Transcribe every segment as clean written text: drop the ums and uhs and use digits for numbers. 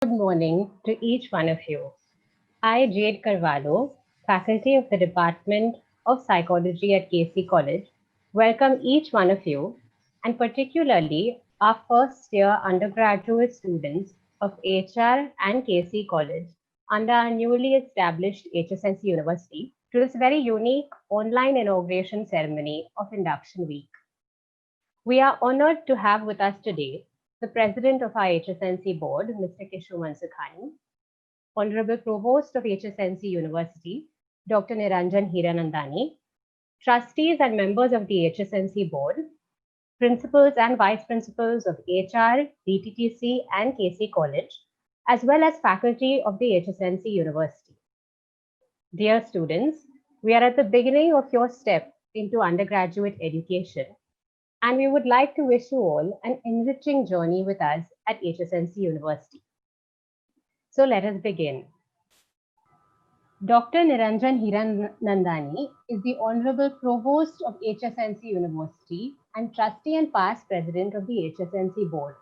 Good morning to each one of you. I, Jade Carvalho, faculty of the Department of Psychology at KC College, welcome each one of you, and particularly our first year undergraduate students of HR and KC College under our newly established HSNC University to this very unique online inauguration ceremony of Induction Week. We are honored to have with us today the President of our HSNC Board, Mr. Kishu Mansukhani, Honorable Provost of HSNC University, Dr. Niranjan Hiranandani, trustees and members of the HSNC Board, principals and vice principals of HR, DTTC, and KC College, as well as faculty of the HSNC University. Dear students, we are at the beginning of your step into undergraduate education, and we would like to wish you all an enriching journey with us at HSNC University. So let us begin. Dr. Niranjan Hiranandani is the Honorable Provost of HSNC University and Trustee and Past President of the HSNC Board.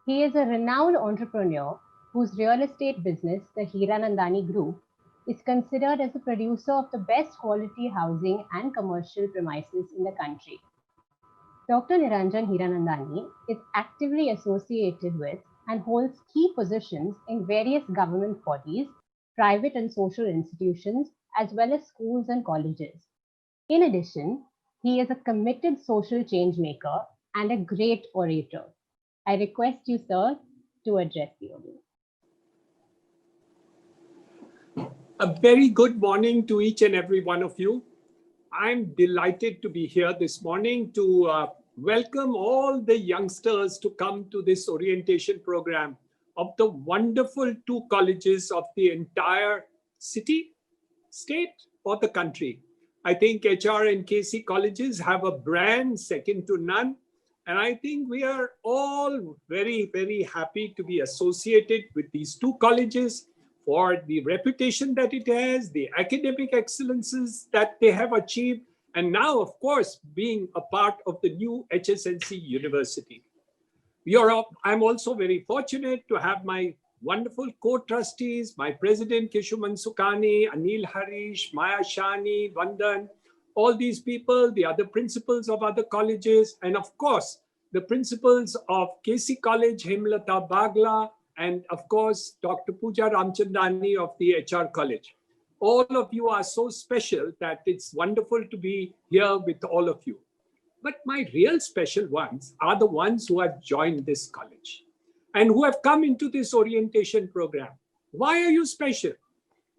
He is a renowned entrepreneur whose real estate business, the Hiranandani Group, is considered as a producer of the best quality housing and commercial premises in the country. Dr. Niranjan Hiranandani is actively associated with and holds key positions in various government bodies, private and social institutions, as well as schools and colleges. In addition, he is a committed social change maker and a great orator. I request you, sir, to address the audience. A very good morning to each and every one of you. I'm delighted to be here this morning to welcome all the youngsters to come to this orientation program of the wonderful two colleges of the entire city, state, or the country. I think HR and KC colleges have a brand second to none. And I think we are all very, very happy to be associated with these two colleges for the reputation that it has, the academic excellences that they have achieved, and now, of course, being a part of the new HSNC University. I'm also very fortunate to have my wonderful co-trustees, my president Kishu Mansukhani, Anil Harish, Maya Shani, Vandan, all these people, the other principals of other colleges, and of course, the principals of KC College, Hemlata Bagla, and of course, Dr. Pooja Ramchandani of the HR College. All of you are so special that it's wonderful to be here with all of you. But my real special ones are the ones who have joined this college and who have come into this orientation program. Why are you special?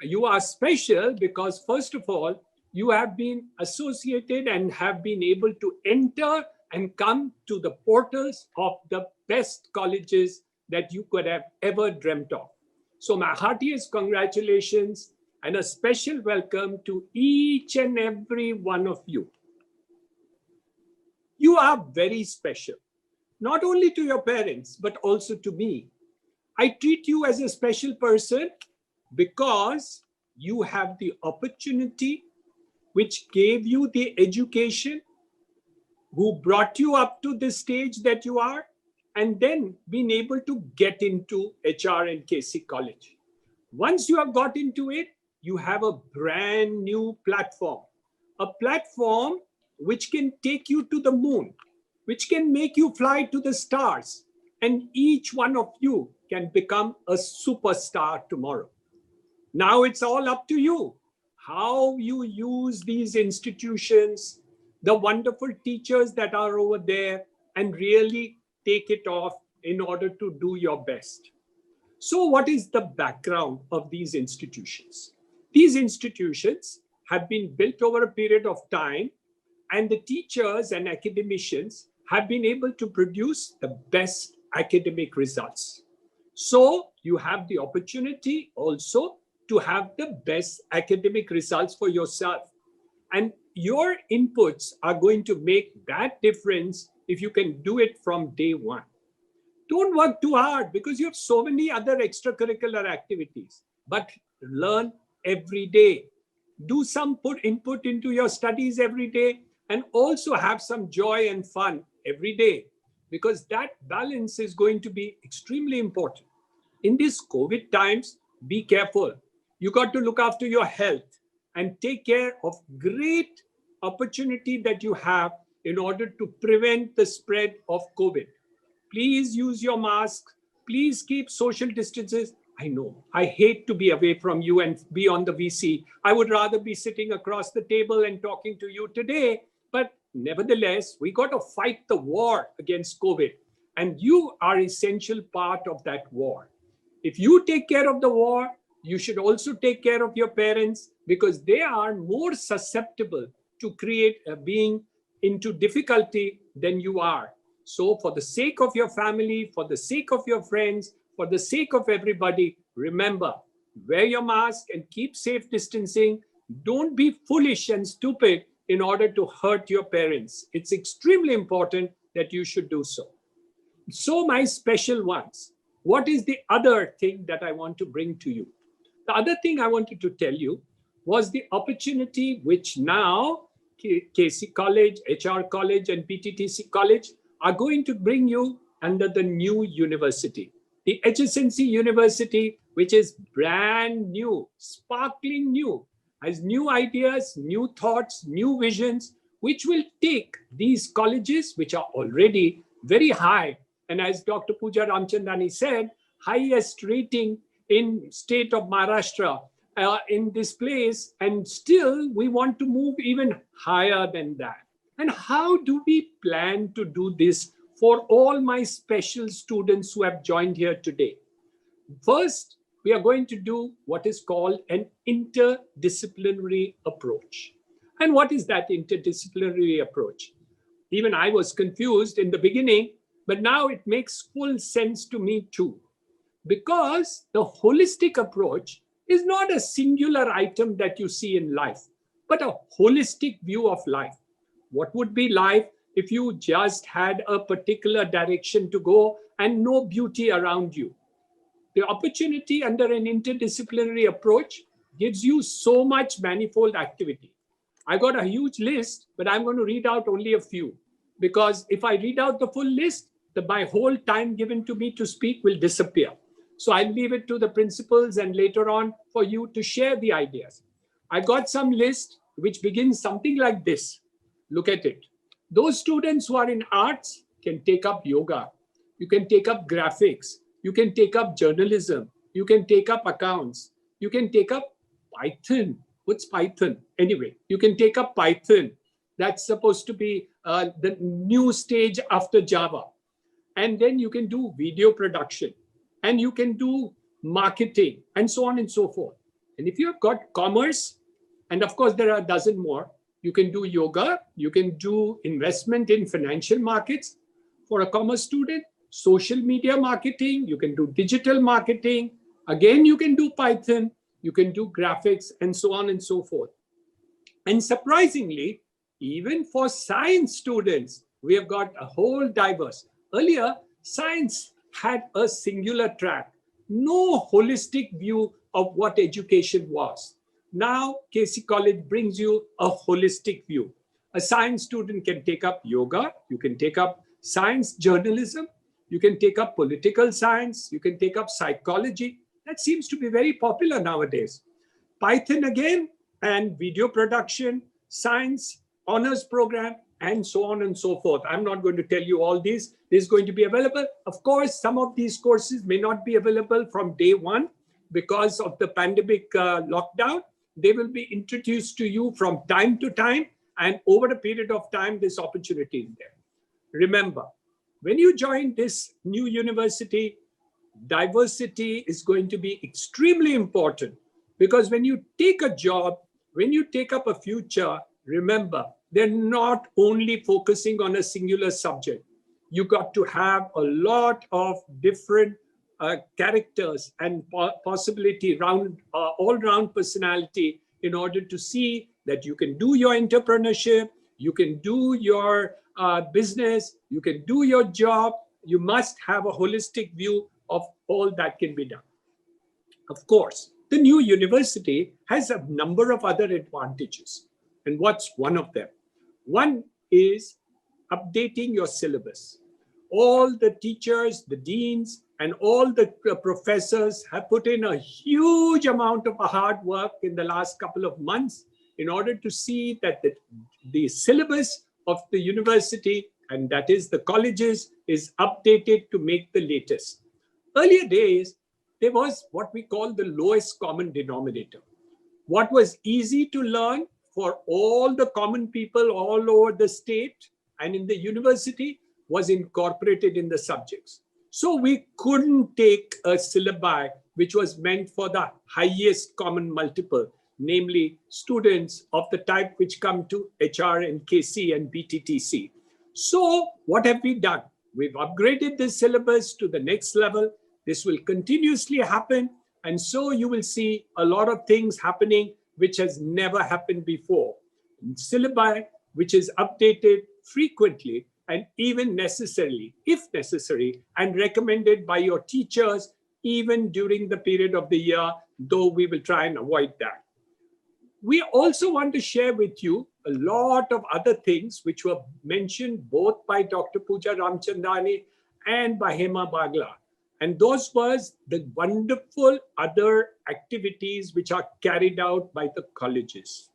You are special because, first of all, you have been associated and have been able to enter and come to the portals of the best colleges that you could have ever dreamt of. So my heartiest congratulations and a special welcome to each and every one of you. You are very special, not only to your parents, but also to me. I treat you as a special person because you have the opportunity which gave you the education, who brought you up to the stage that you are, and then been able to get into HR and KC College. Once you have got into it, you have a brand new platform, a platform which can take you to the moon, which can make you fly to the stars, and each one of you can become a superstar tomorrow. Now it's all up to you, how you use these institutions, the wonderful teachers that are over there, and really take it off in order to do your best. So what is the background of these institutions? These institutions have been built over a period of time, and the teachers and academicians have been able to produce the best academic results. So you have the opportunity also to have the best academic results for yourself. And your inputs are going to make that difference if you can do it from day one. Don't work too hard because you have so many other extracurricular activities, but learn every day. Do some input into your studies every day, and also have some joy and fun every day, because that balance is going to be extremely important. In these COVID times, be careful. You got to look after your health and take care of great opportunity that you have in order to prevent the spread of COVID. Please use your mask. Please keep social distances. I know I hate to be away from you and be on the VC. I would rather be sitting across the table and talking to you today. But nevertheless, we got to fight the war against COVID. And you are essential part of that war. If you take care of the war, you should also take care of your parents because they are more susceptible to create being into difficulty than you are. So for the sake of your family, for the sake of your friends, for the sake of everybody, remember, wear your mask and keep safe distancing. Don't be foolish and stupid in order to hurt your parents. It's extremely important that you should do so. So my special ones, what is the other thing that I want to bring to you? The other thing I wanted to tell you was the opportunity which now KC College, HR College, and PTTC College are going to bring you under the new university. The HSNC University, which is brand new, sparkling new, has new ideas, new thoughts, new visions, which will take these colleges, which are already very high, and as Dr. Pooja Ramchandani said, highest rating in state of Maharashtra in this place, and still we want to move even higher than that. And how do we plan to do this for all my special students who have joined here today? First, we are going to do what is called an interdisciplinary approach. And what is that interdisciplinary approach? Even I was confused in the beginning, but now it makes full sense to me too. Because the holistic approach is not a singular item that you see in life, but a holistic view of life. What would be life if you just had a particular direction to go and no beauty around you? The opportunity under an interdisciplinary approach gives you so much manifold activity. I got a huge list, but I'm going to read out only a few. Because if I read out the full list, my whole time given to me to speak will disappear. So I'll leave it to the principals and later on for you to share the ideas. I got some list which begins something like this. Look at it. Those students who are in arts can take up yoga. You can take up graphics. You can take up journalism. You can take up accounts. You can take up Python. What's Python? Anyway, you can take up Python. That's supposed to be the new stage after Java. And then you can do video production. And you can do marketing and so on and so forth. And if you've got commerce, and of course there are a dozen more, you can do yoga, you can do investment in financial markets for a commerce student, social media marketing, you can do digital marketing. Again, you can do Python, you can do graphics and so on and so forth. And surprisingly, even for science students, we have got a whole diverse. Earlier, science had a singular track, no holistic view of what education was. Now, KC College brings you a holistic view. A science student can take up yoga, you can take up science journalism, you can take up political science, you can take up psychology. That seems to be very popular nowadays. Python again, and video production, science, honors program, and so on and so forth. I'm not going to tell you all these. This is going to be available. Of course, some of these courses may not be available from day one because of the pandemic lockdown. They will be introduced to you from time to time, and over a period of time, this opportunity is there. Remember, when you join this new university, diversity is going to be extremely important because when you take a job, when you take up a future, remember, they're not only focusing on a singular subject. You got to have a lot of different characters and possibility, all-round personality in order to see that you can do your entrepreneurship, you can do your business, you can do your job. You must have a holistic view of all that can be done. Of course, the new university has a number of other advantages. And what's one of them? One is updating your syllabus. All the teachers, the deans, and all the professors have put in a huge amount of hard work in the last couple of months in order to see that the syllabus of the university, and that is the colleges, is updated to make the latest. Earlier days, there was what we call the lowest common denominator. What was easy to learn for all the common people all over the state and in the university was incorporated in the subjects. So we couldn't take a syllabi which was meant for the highest common multiple, namely students of the type which come to HR and KC and BTTC. So what have we done? We've upgraded the syllabus to the next level. This will continuously happen. And so you will see a lot of things happening which has never happened before. Syllabi which is updated frequently and even necessarily, if necessary, and recommended by your teachers even during the period of the year, though we will try and avoid that. We also want to share with you a lot of other things which were mentioned both by Dr. Pooja Ramchandani and by Hema Bagla. And those was the wonderful other activities which are carried out by the colleges.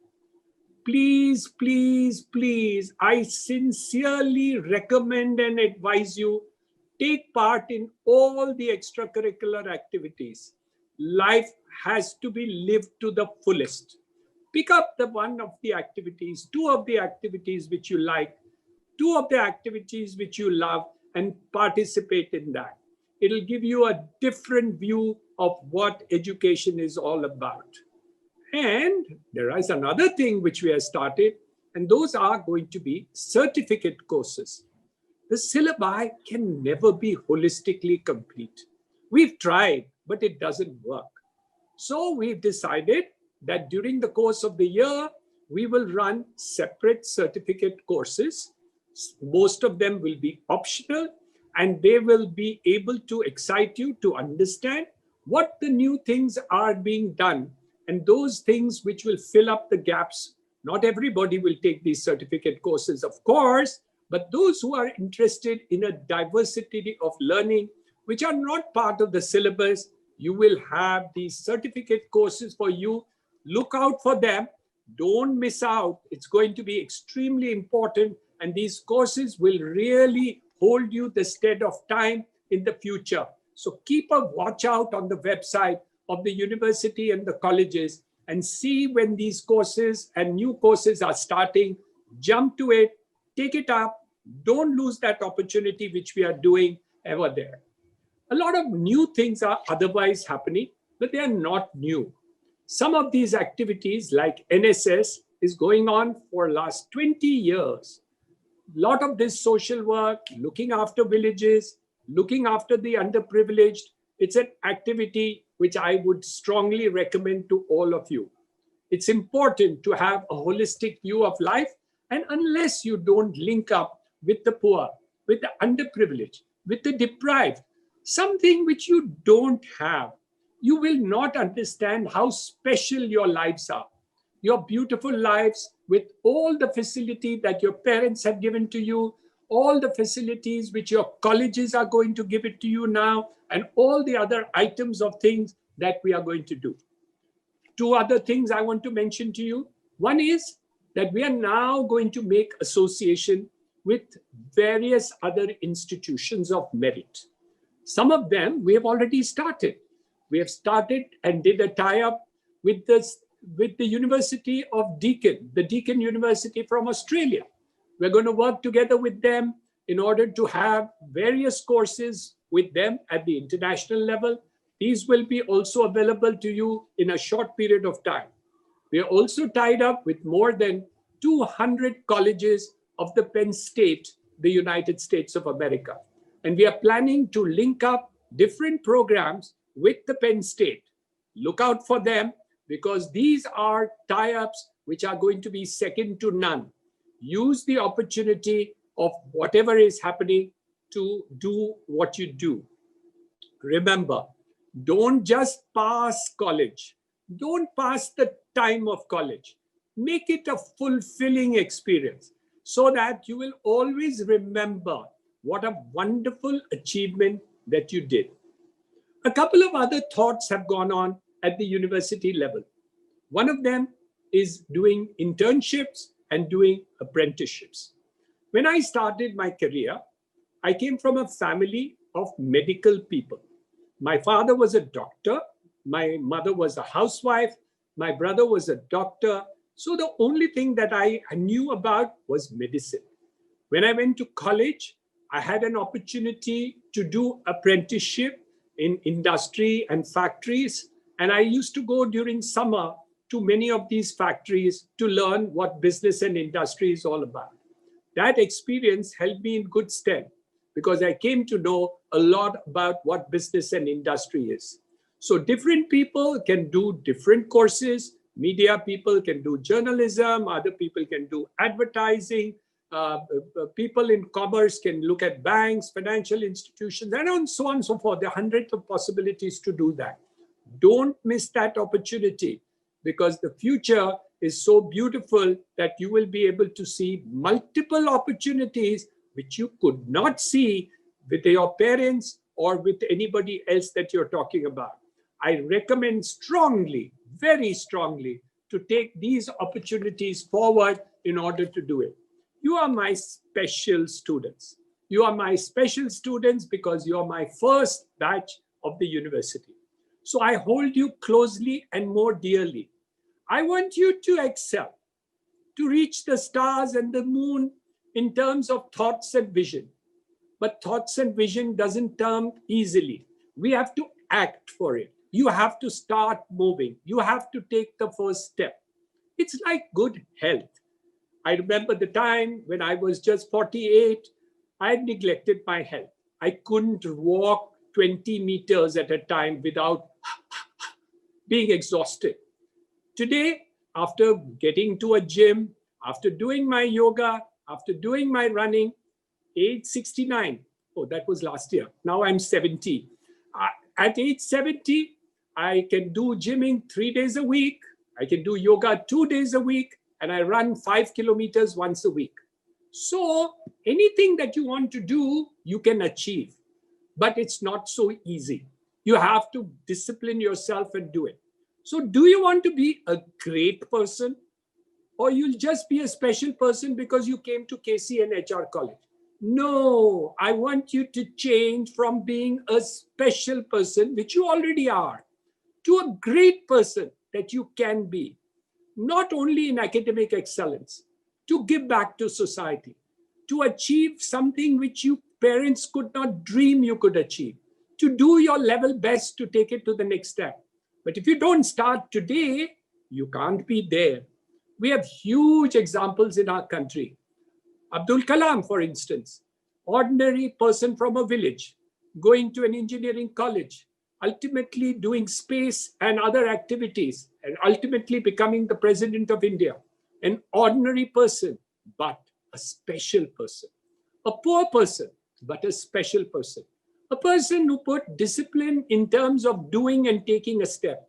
Please, please, please, I sincerely recommend and advise you, take part in all the extracurricular activities. Life has to be lived to the fullest. Pick up the one of the activities, two of the activities which you like, two of the activities which you love, and participate in that. It'll give you a different view of what education is all about. And there is another thing which we have started, and those are going to be certificate courses. The syllabi can never be holistically complete. We've tried, but it doesn't work. So we've decided that during the course of the year, we will run separate certificate courses. Most of them will be optional, and they will be able to excite you to understand what the new things are being done and those things which will fill up the gaps. Not everybody will take these certificate courses, of course, but those who are interested in a diversity of learning, which are not part of the syllabus, you will have these certificate courses for you. Look out for them. Don't miss out. It's going to be extremely important. And these courses will really hold you the stead of time in the future. So keep a watch out on the website of the university and the colleges and see when these courses and new courses are starting. Jump to it, take it up. Don't lose that opportunity which we are doing ever there. A lot of new things are otherwise happening, but they are not new. Some of these activities like NSS is going on for the last 20 years. A lot of this social work, looking after villages, looking after the underprivileged, it's an activity which I would strongly recommend to all of you. It's important to have a holistic view of life, and unless you don't link up with the poor, with the underprivileged, with the deprived, something which you don't have, you will not understand how special your lives are. Your beautiful lives with all the facility that your parents have given to you, all the facilities which your colleges are going to give it to you now, and all the other items of things that we are going to do. Two other things I want to mention to you. One is that we are now going to make association with various other institutions of merit. Some of them we have already started. We have started and did a tie-up with the University of Deakin, the Deakin University from Australia. We're going to work together with them in order to have various courses with them at the international level. These will be also available to you in a short period of time. We are also tied up with more than 200 colleges of the Penn State, the United States of America. And we are planning to link up different programs with the Penn State. Look out for them, because these are tie-ups which are going to be second to none. Use the opportunity of whatever is happening to do what you do. Remember, don't just pass college. Don't pass the time of college. Make it a fulfilling experience so that you will always remember what a wonderful achievement that you did. A couple of other thoughts have gone on at the university level. One of them is doing internships and doing apprenticeships. When I started my career, I came from a family of medical people. My father was a doctor, my mother was a housewife, my brother was a doctor. So the only thing that I knew about was medicine. When I went to college, I had an opportunity to do apprenticeship in industry and factories. And I used to go during summer to many of these factories to learn what business and industry is all about. That experience held me in good stead because I came to know a lot about what business and industry is. So different people can do different courses. Media people can do journalism, other people can do advertising, people in commerce can look at banks, financial institutions, and so on and so forth. There are hundreds of possibilities to do that. Don't miss that opportunity because the future is so beautiful that you will be able to see multiple opportunities which you could not see with your parents or with anybody else that you're talking about. I recommend strongly, very strongly, to take these opportunities forward in order to do it. You are my special students. You are my special students because you are my first batch of the university. So I hold you closely and more dearly. I want you to excel, to reach the stars and the moon in terms of thoughts and vision. But thoughts and vision doesn't come easily. We have to act for it. You have to start moving. You have to take the first step. It's like good health. I remember the time when I was just 48, I had neglected my health. I couldn't walk 20 meters at a time without being exhausted. Today, after getting to a gym, after doing my yoga, after doing my running, age 69, oh, that was last year. Now I'm 70. At age 70, I can do gymming 3 days a week. I can do yoga 2 days a week, and I run 5 kilometers once a week. So anything that you want to do, you can achieve, but it's not so easy. You have to discipline yourself and do it. So do you want to be a great person, or you'll just be a special person because you came to KC and HR college? No, I want you to change from being a special person, which you already are, to a great person that you can be, not only in academic excellence, to give back to society, to achieve something which you parents could not dream you could achieve, to do your level best to take it to the next step. But if you don't start today, you can't be there. We have huge examples in our country. Abdul Kalam, for instance, ordinary person from a village, going to an engineering college, ultimately doing space and other activities, and ultimately becoming the president of India. An ordinary person, but a special person. A poor person, but a special person. A person who put discipline in terms of doing and taking a step.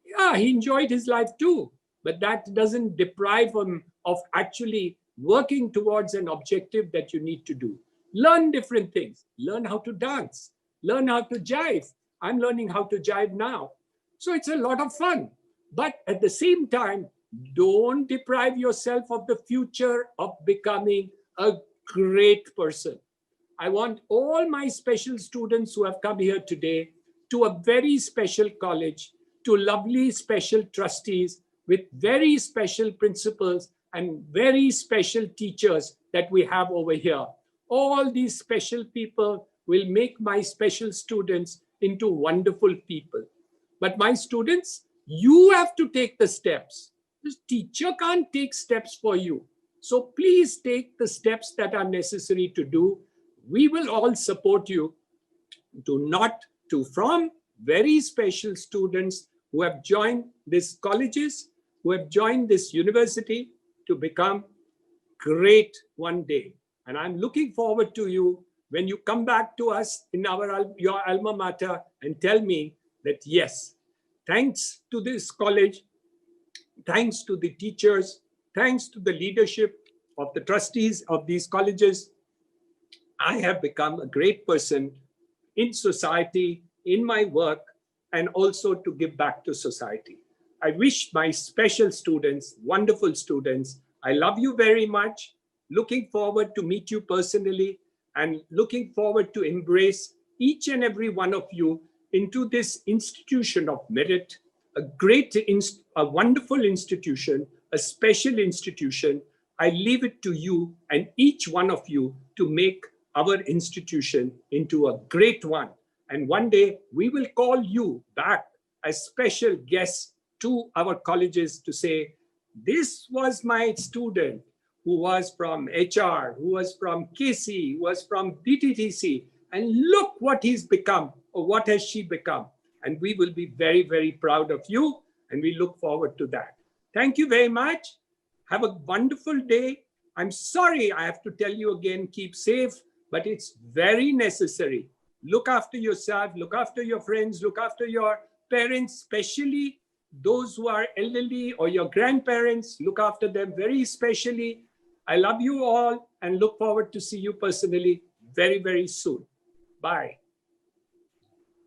Yeah, he enjoyed his life too, but that doesn't deprive him of actually working towards an objective that you need to do. Learn different things. Learn how to dance. Learn how to jive. I'm learning how to jive now. So it's a lot of fun. But at the same time, don't deprive yourself of the future of becoming a great person. I want all my special students who have come here today to a very special college, to lovely special trustees with very special principals and very special teachers that we have over here. All these special people will make my special students into wonderful people. But my students, you have to take the steps. The teacher can't take steps for you. So please take the steps that are necessary to do. We will all support you from very special students who have joined these colleges, who have joined this university to become great one day. And I'm looking forward to you when you come back to us in your alma mater and tell me that, yes, thanks to this college, thanks to the teachers, thanks to the leadership of the trustees of these colleges, I have become a great person in society, in my work and also to give back to society. I wish my special students, wonderful students, I love you very much. Looking forward to meet you personally and looking forward to embrace each and every one of you into this institution of merit, a wonderful institution, a special institution. I leave it to you and each one of you to make our institution into a great one. And one day we will call you back as special guests to our colleges to say, this was my student who was from HR, who was from KC, who was from DTTC, and look what he's become or what has she become. And we will be very, very proud of you, and we look forward to that. Thank you very much. Have a wonderful day. I'm sorry I have to tell you again, keep safe, but it's very necessary. Look after yourself, look after your friends, look after your parents, especially those who are elderly or your grandparents, look after them very especially. I love you all and look forward to see you personally very, very soon. Bye.